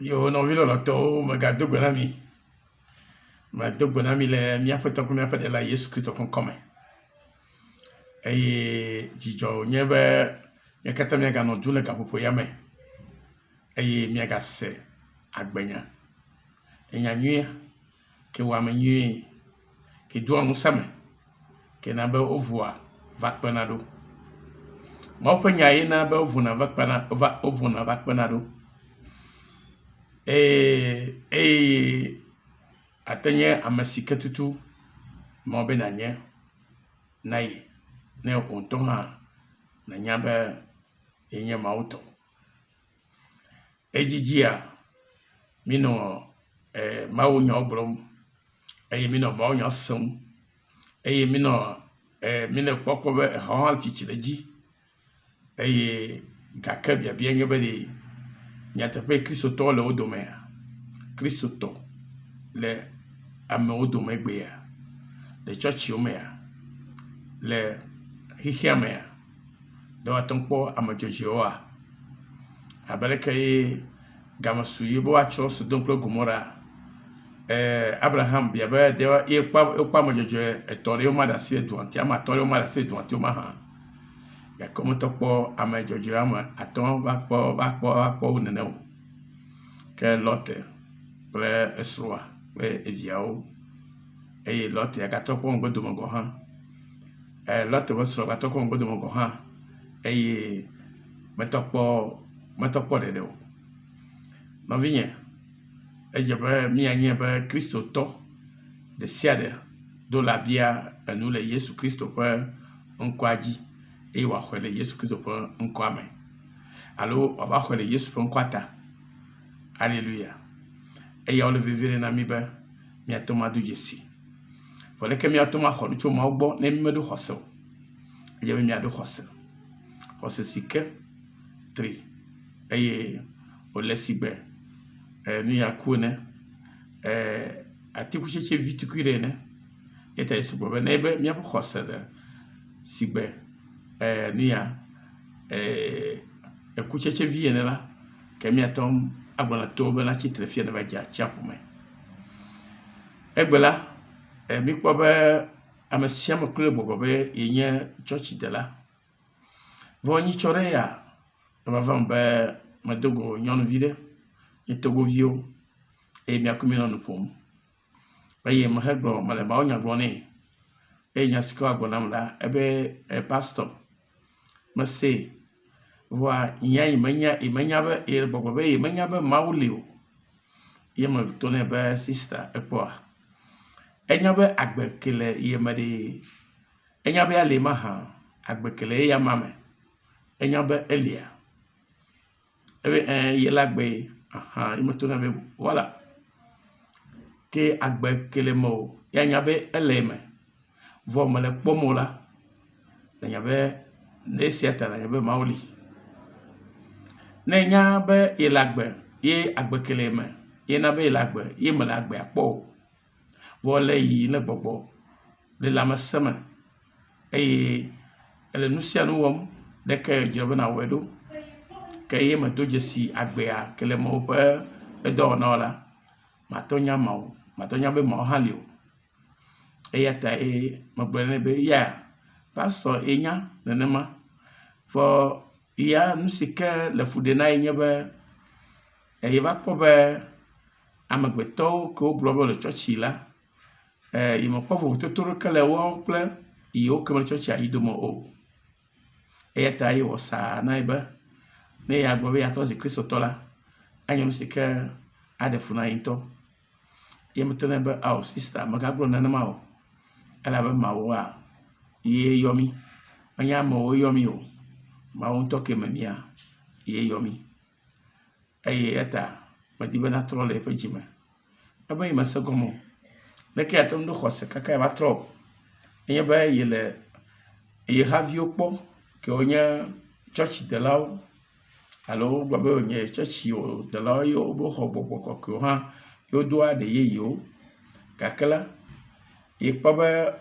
Yo no vilo lo to magado gbenami. Magado gbenami le mi apeto ko mi apede la Yesu Kristo kon come. Jijo nyebe ya kata mi ga no dule ka popo ya me. Mi ga se Agbenya. Enya nwie ke wa me nwie ke do anu same. Ke na be ovua vakpenado. Ma openya yi na be ovuna vakpena ovuna vakpenado. Atenye amasika tutu ma obe na nye na yi ne onton ha na nyabe enye mauto ejijia mino Mawunya obrom mino Mawunya som mino pokobe hawal chichileji gakabia bia nyebe de nyatape Kristo to le odomea Kristo to le ame odome gbeya le church omea le hihiamea le watonpo amajojioa abaleke gamasuye bo achro so domplo gomora Abraham bia ba de ekpa majojo etore o mada se duanti ama tore o mada se duanti o ma ha ya komo tokpo amajojo ama aton ba po neneo ke lote pre esroa pre eviao lote ya gatokpo ngbedo mongo ha lote bo sro gatokpo ngbedo mongo ha metokpo de o no vinye ejebe mi anye be Kristo to de siade do la bia anu le Yesu Kristo pe nkwaji wa khwele Yesu Kristo pe nkwame alo oba khwele Yesu pe nkwata hallelujah ya ole vivire na mi be mi atoma du jesi fole ke mi atoma khonu chuma ogbo na mi medu khoso ejebe mi adu khoso sike 3 ole sigbe ni yakune atiku cheche vitukire ne eta isugbo be nebe mi apo khoso de sigbe ni ya ekucheche viene la ke mi atom agbona tobe na chitre fie na baja chapume egbela mi kpo be amasiam club gobe yenye church de la voni chore ya ba vambe madogo nyon vide itogo vio mi akumino no pom baye ma hebro male ba onya glone nya siko agbona mla ebe pastor ma se wa nya imenya be bogobe imenya be mawulio yema tone be sister epo enya be agbekele yemade enya be alema ha agbekele ya mame enya be elia yelagbe imotona be wala ke agbekele mo enya be eleme vo male pomola enya be nesiata enya be mawuli nenya be yelagbe ye agbekele me ye na be yelagbe ye malagbe apo vole yi ne gbogbo le lamasema ele nusia no wom de ke jirobe na wedo ke ye mato jesi agbea kele mo pe edo na ola matonya mawo matonya be mo halio yata magbene be ya pastor enya nenema for ya nusike le fude na yenye be va ko be amagbeto ko blobo le church la mo povo totoro kale wo ple yo kemel church ya idomo o yata yi wosa na ibe ne ya gbo ya to Kristo tola anyam sike adefuna into yemtone be our sister magabro na ma o ala be ma wo a ye yomi anya ma o yomi o ma won to ke mania ye yomi yata madibe na trole pe jima abai masagomo leke atom do khose kaka ba tro enye ba yele ye have you po ke onya church de law alo gbabe onye church yo de law yo bo hobo ko ha yo doa de ye yo kakala e pa ba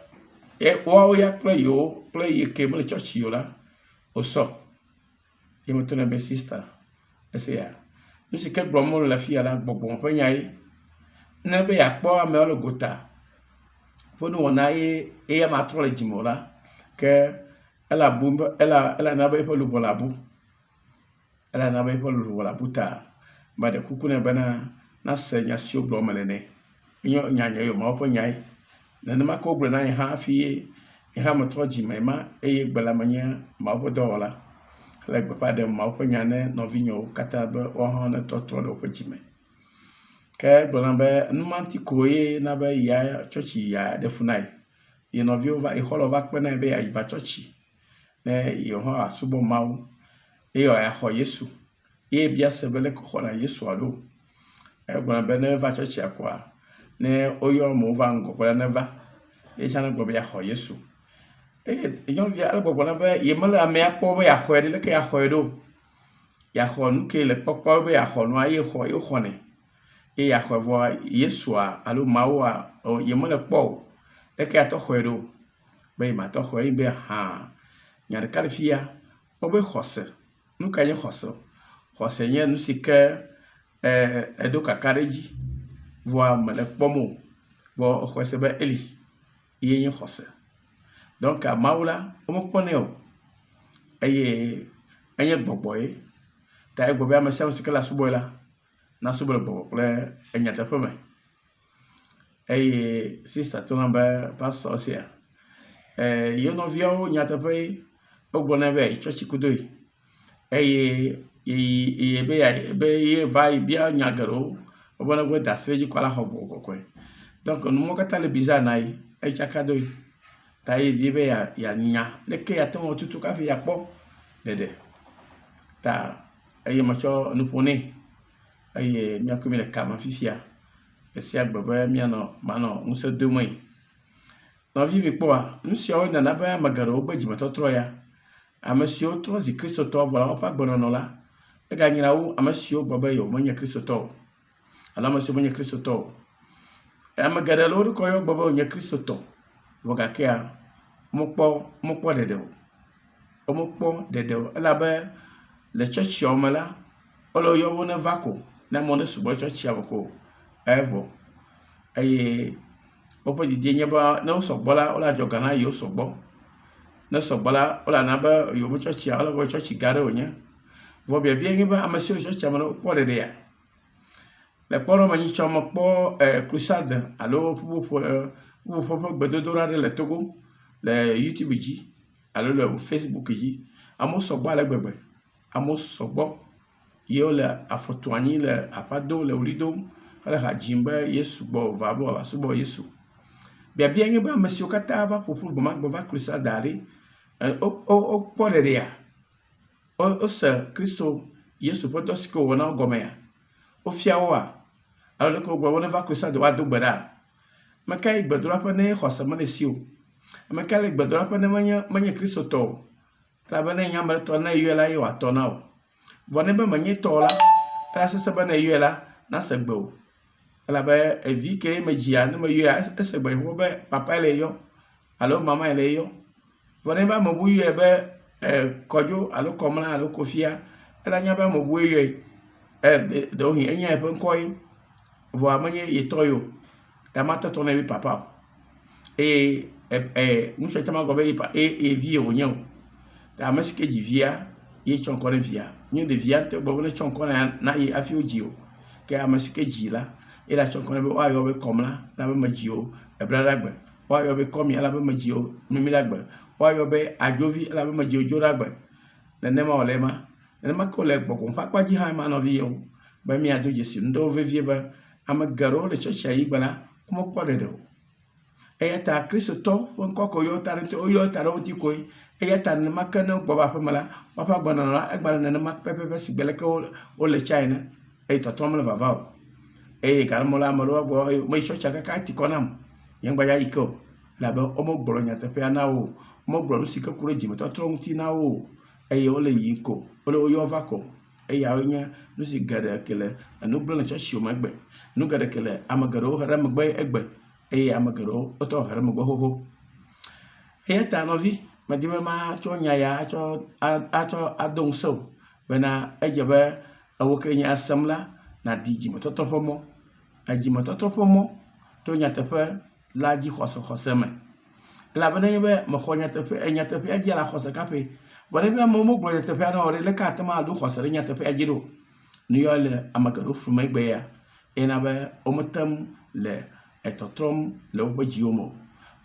o ya play ye ke mo church yo la o so ye mo tona be sister ese ya nu si ke gblɔm le fia la gbɔgbɔ ƒe nya ye ne be yakpɔ amewo le gota ƒe nuwɔna ye eya matrɔ le dzime la ke ela bu ela na be eƒe luʋɔ la bu ela na be eƒe luʋɔ la bu ta ba ɖe kuku ne bena na se nya siwo gblɔm le ne enyo nyanya yo mawo ƒe nya ye nenema ke wogblɔ na ye hã hafi ye hã metrɔ dzime ma eye gbe la menye mawo ƒe dɔwɔla le gbeƒã ɖem mawo ƒe nya ne nɔvinyewo katã be woawo hã netɔtrɔ le woƒe dzime ke gblɔna be numanti ko ye na be ya tsɔtsi ya ɖe fu na ye nɔviwo va ye xɔlɔ va kpe na ye be ya va tsɔtsi ne yewo hã asubɔ Mawu eye yaxɔ Yesu ye bia se be leke xɔna Yesua ɖo egblɔna be ne va tsɔtsia koa ne woyɔ amewo va ŋgɔ kple ne va ye tsã ne gblɔ be yaxɔ Yesu eye nyɔnuvia ele gbɔgblɔ be ye mele amea kpɔ be yaxɔe ɖe leke yaxɔe ɖo yaxɔ nu ke le kpɔkpɔ be yaxɔ nua ye xɔnɛ ye yaxɔe vɔ Yesua alo Mawua ye mele kpɔ o leke atɔ xɔe ɖo be ye matɔ xɔe ye be hã nya ɖeka le fia wobe xɔse nu ka nye xɔse xɔse nye nu si ke eɖo kaka ɖe dzi vɔa mele kpɔm o vɔ xɔe se be eli ye nye xɔse donc Mawu la womekpɔnɛ o eye enye gbɔgbɔ ye ta egblɔ be ame sia ame si ke le asubɔe la na subɔ le gbɔgbɔ kple enyateƒe me eye sista to na be pastor sia ye nɔviawo nyateƒe ye wogblɔ na be tsɔtsi kudoe eye ye be ye va yi bia nya geɖewo wobe ne gbe da asi dzi kɔ la xɔ gbɔgbɔ kɔkɔe donc nuwo katã le bizarre na ye etsaka do ye ta ye die be ya nya leke ya te ŋu tutu kafi ya kpɔ ɖeɖe ta eye metsɔ nu ƒo nɛ eye míakoe mi le kame fifia esia gbe be manɔ ŋusẽ dome yi nɔvi mi kpɔa nu siawo nana be ame geɖewo gbe dzimetɔtrɔ ya ame siwo trɔ zi kristotɔwo vɔ la woƒe agbenɔnɔ la eganyra wu ame siwo gblɔ be yewo menye kristotɔwo alo ame siwo menye kristotɔwo ame geɖe le wo ɖokɔ yɔ gblɔ be wonye kristotɔ vɔ gakea womekpɔ ɖeɖe o elabe le tsɔtsiawo me la wole yɔ wo ne va ko ne amewo ne sugbɔ tsɔtsia me ko evɔ eye woƒe didi nye be ne wo sɔgbɔ la wole adzɔga na yewo sɔgbɔ ne sɔgbɔ la wole ana be yewo be tsɔtsia wole be tsɔtsi gã ɖe wonye vɔ biabia nye be ame siwo le tsɔtsia me la wokpɔ ɖeɖe ya le kpɔɖɔ me nyitsɔ mekpɔ crusade alo ƒuƒoƒo ƒe gbedodoɖa ɖe le Togo le YouTube dzi alo le Facebook dzi amewo sɔgbɔ ale gbegbe amewo sɔgbɔ yewo le afɔtu anyi le aƒa dom le wli dom hele ha dzim be Yesu gbɔ va be wòava subɔ Yesu biabia nye be ame siwo katã va ƒoƒu gbemagbe va crusade ɖe wokpɔ ɖeɖe ya wose Kristo Yesu ƒe dɔ si ke wòwɔ na wo gɔmea wofia woa alo leke wogblɔ be ne va crusade woado gbe ɖa ame ka yi gbedoɖaƒe ne xɔse mele si o ame ka le gbedoɖaƒe ne menye kristotɔ o elabe ne nye ame ɖetɔ ne yɔe la ye wòatɔ na o vɔ ne be menye tɔ la ela sese be ne yɔe la nase gbe o elabe evi ke me dzia ne me yɔa ese gbe ho be papa le yɔ alo mama le yɔ vɔ ne be amebu yɔe be kɔdzo alo kɔmla alo kofia ela nya be amebu yɔe ɖewohi enye eƒe ŋkɔ ye vɔ menye yetɔ yo ta ma tɔtɔ ne be papa o eye ŋutsu tsɛ ma gblɔ be ye vie wònye o ta ame si ke dzi via ye tsɔ ŋkɔ ne via nye ɖevia ŋutɔ gblɔ be ne tsɔ ŋkɔ na ye hafi wodzi o ke ame si ke dzi la ye la tsɔ ŋkɔ ne be woayɔ be kɔmla elabe medzi o eblaɖagbe woayɔ be kɔmi elabe medzi o mimiɖagbe woayɔ be adzovi elabe medzi o dzoɖagbe nenema wòle ma nenema ke wòle gbɔgbɔm ƒe akpa dzi hã ma nɔvi yewo be miado dzesi ŋdɔwo vevie be ame geɖewo le tsɔtsia yi gbe la womekpɔ ɖeɖe o eya ta kristotɔ ƒe ŋkɔ ko yɔ ta ɖe woyɔ ta ɖe ŋuti koe eya ta nenema ke ne gbɔ va aƒeme la woƒe agbenɔnɔ la egba le nenema pɛpɛpɛ si gbe leke wole tsa ene eye tɔtrɔm le vava o eye gaɖemɔ la ame ɖewo gbɔ me yi tsɔtsia kaka ati kɔ nam nye ŋgbadza yi ke o elabe womegblɔ nyateƒea na wo womegblɔ nu si ke ku ɖe dzimetɔtrɔ ŋuti na wo eye wole yiyim ko wole woyɔ va ko eyawo nye nu si geɖe ke le enu gblẽ le tsɔtsiwo megbe nu geɖe ke le ame geɖewo he ɖe megbe egbe eye ame geɖewo wotɔ he ɖe megbe xoxo eya ta nɔvi medi be matsɔ nya ya atsɔ ado ŋusẽ o bena edze be ewo ke nye asem la na di dzimetɔtrɔ ƒe mɔ. Dzimetɔtrɔ ƒe mɔ to nyateƒe la dzi xɔse me. Elabena nye be mexɔ nyateƒea dzi la xɔse kaƒe. Vɔ ne be amewo megblɔ nyateƒea na o ɖe leke ate ŋu aɖo xɔse ɖe nyateƒea dzi ɖo. Nu ya le ame geɖewo flu megbe ya ena be wometem le etɔtrɔm le woƒe dziwo me o.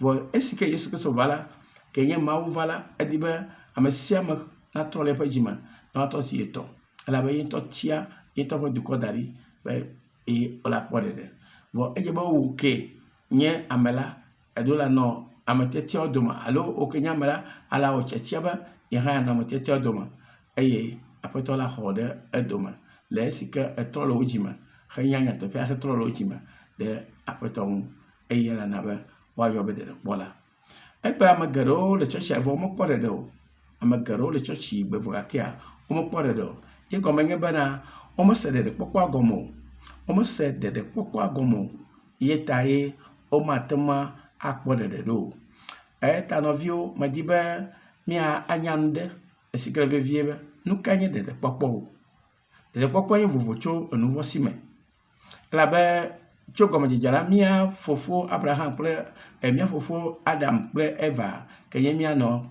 Vɔ esi ke Yesu Kristo va la, ke nye Mawu va la, edi be ame sia ame natrɔ le eƒe dzime na woatrɔ zi etɔ. Elabe ye ŋutɔ tia ye ŋutɔ ƒe dukɔ da ɖi be eye wòle akpɔ ɖeɖe. Vɔ edze be wò ke nye ame la eɖo la nɔ ame tiatiawo dome alo wò ke nye ame la ala wò tiatia be ye hã anɔ ame tiatiawo dome eye Aƒetɔ la xɔ ɖe edome le esi ke etrɔ le wo dzime henya nyateƒea hetrɔ le wo dzime ɖe Aƒetɔ ŋu eye elana be woayɔ be ɖeɖekpɔla. Egbe ame geɖewo le tsɔtsia vɔ womekpɔ ɖeɖe o. Ame geɖewo le tsɔtsi gbevɔ gakea womekpɔ ɖeɖe o. Ye gɔme nye bena womese ɖeɖekpɔkpɔa gɔme o. Womese ɖeɖekpɔkpɔa gɔme o. Ye ta ye womate ŋu akpɔ ɖeɖe ɖo o. Eta nɔviwo medi be míanya nu ɖe esi ke le vevie be nu ka nye ɖeɖekpɔkpɔ o. Ɖeɖekpɔkpɔ nye vovo tso enuvɔsi me. Elabe tso gɔmedzedze la mía fofo Abraham kple mía fofo Adam kple Eva ke nye mía nɔ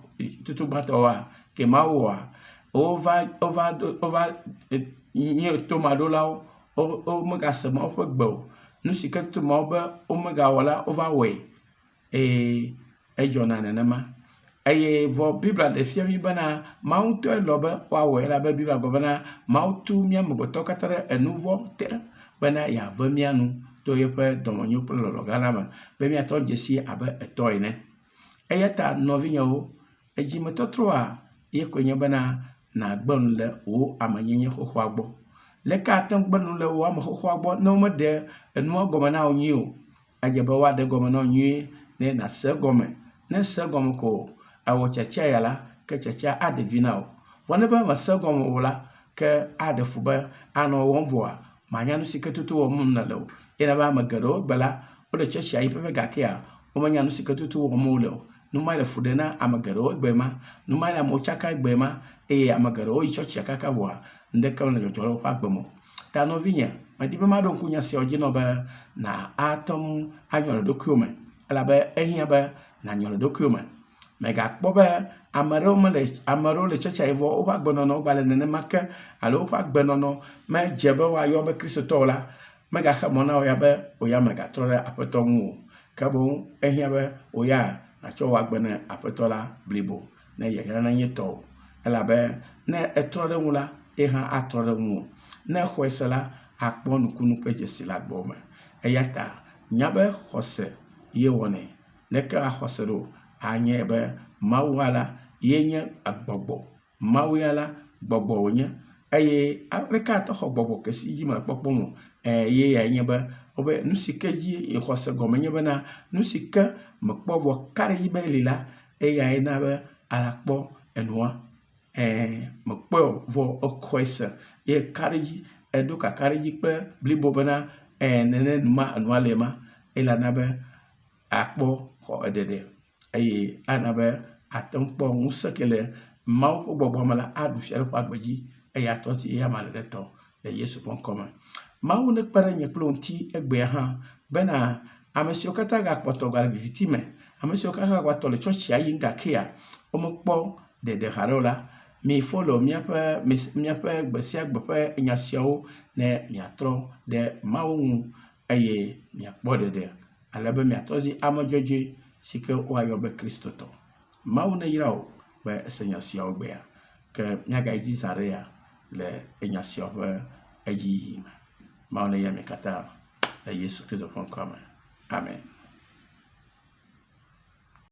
tutugbãtɔwoa ke Mawu wɔa wova nye tomaɖolawo womegase Mawu ƒe gbe o. Nu si ke tutu Mawu be womegawɔ la wova wɔe eye edzɔna nenema. Eye vɔ Biblia ɖe fia mi bena Mawu ŋutɔe lɔ be woawɔe elabe Biblia gblɔ bena Mawu tu mía amegbetɔwo katã ɖe enuvɔ te bena yeave mía nu to yeƒe dɔmenyo kple lɔlɔ gã la me be míatɔ dze si abe etɔ ene. Eya ta nɔvinyewo, edzimetɔtrɔa ye koe nye bena nàgbe nu le wò amenyenye xoxoa gbɔ. Leke ate ŋu gbe nu le wò ame xoxoa gbɔ ne womeɖe enua gɔme na wo nyuie o. Edze be woaɖe gɔme na wo nyuie ne nàse gɔme. Ne se gɔme ko awɔ tiatia ya la, ke tiatia aɖe vi na wo. Vɔ ne be mese gɔme o la, ke aɖe fu be anɔ wɔm vɔa, manya nu si ke tutu wɔm ne le o. Yena be ame geɖewo gbe la, wole tsɔtsia yi ƒe gakea, womenya nu si ke tutu wɔm wole o. Nu ma le fu ɖe na ame geɖewo gbe ma. Nu ma le amewo tsaka gbe ma eye ame geɖewo yi tsɔtsia kaka vɔa, ŋɖeke mele dzɔdzɔ le woƒe agbe me o. Ta nɔvinye, medi be maɖo ŋku nya siawo dzi nɔ be na ate ŋu anyɔ le ɖokuiwo me. Elabe ehiã be nànyɔ le ɖokuiwo me. Megakpɔ be ame ɖewo le tsɔtsia yi vɔ woƒe agbenɔnɔ gba le nenema ke alo woƒe agbenɔnɔ medze be woayɔ be kristotɔwo la, megaxe mɔ na wo ya be wo ya megatrɔ ɖe Aƒetɔ ŋu o. Ke boŋ ehiã be wo ya natsɔ wɔ agbe ne Aƒetɔ la blibo ne yayra nenye tɔwo. Elabe ne etrɔ ɖe ŋu la, ye hã atrɔ ɖe ŋu o. Ne xɔe se la, akpɔ nukunu kple dzesi le agbɔ me. Eya ta nya be xɔse ye wɔnɛ. Leke axɔse ɖo? Anye be Mawu la ye nye agbɔgbɔ. Mawu ya la gbɔgbɔ wònye eye leke atɔ xɔ gbɔgbɔ ke si dzi mele kpɔkpɔm o. Ye ya nye be wobe nu si ke dzi xɔse gɔme nye bena nu si ke mekpɔ vɔ kaɖi dzi be li la, eya ye na be alakpɔ enua. Mekpɔe o vɔ exɔe se ye kaɖi dzi eɖo kaka ɖe dzi kple blibo bena nene numa enua le ma. Elana be akpɔ xɔ eɖeɖe eye ana be ate ŋu kpɔ ŋusẽ ke le Mawu ƒe gbɔgbɔ me la aɖu fia ɖe ƒe agbe dzi eye atɔ si eya ma le ɖe tɔ le Yesu ƒe ŋkɔ me. Mawu ne kpe ɖe nye kple ŋuti egbea hã bena ame siwo katã gakpɔtɔ gale viviti me, ame siwo katã gbatɔ le tsɔtsia yim gakea womekpɔ ɖeɖe haɖewo la, mi follow míaƒe gbe sia gbe ƒe nya siawo ne miatrɔ ɖe Mawu ŋu eye miakpɔ ɖeɖe alebe miatɔ zi ame dzɔdzɔe si ke woayɔ be kristotɔ. Mawu ne yra wo be ese nya siawo gbea, ke míagayi dzi zã ɖe ya le enya siawo ƒe edziyiyi me. Mawu ne yra mi katã le Yesu Kristo ƒe ŋkɔ me. Amen.